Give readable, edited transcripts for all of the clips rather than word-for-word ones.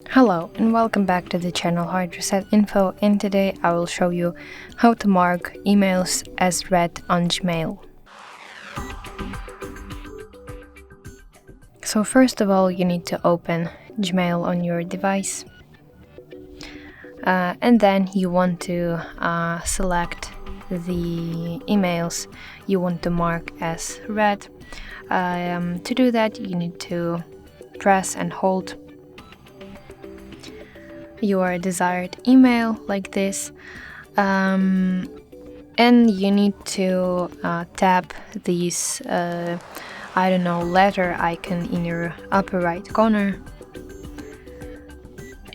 Hello and welcome back to the channel HardReset.Info, and today I will show you how to mark emails as read on Gmail. So first of all, you need to open Gmail on your device, and then you want to select the emails you want to mark as read. To do that, you need to press and hold your desired email like this, and you need to tap this letter icon in your upper right corner,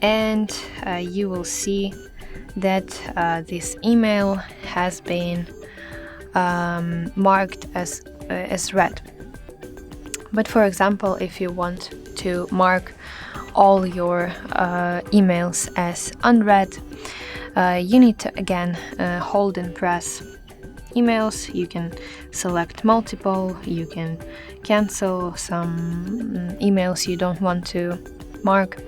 and you will see that this email has been marked as read. But for example, if you want to mark all your emails as unread, you need to again hold and press emails. You can select multiple, you can cancel some emails you don't want to mark,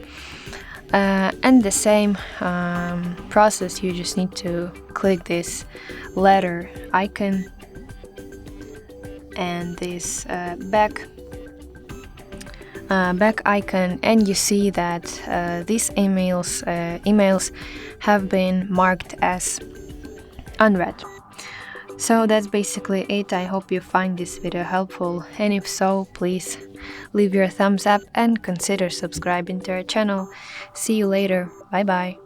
and the same process. You just need to click this letter icon and this back icon, and you see that these emails have been marked as unread. So that's basically it. I hope you find this video helpful, and if so, please leave your thumbs up and consider subscribing to our channel. See you later. Bye bye.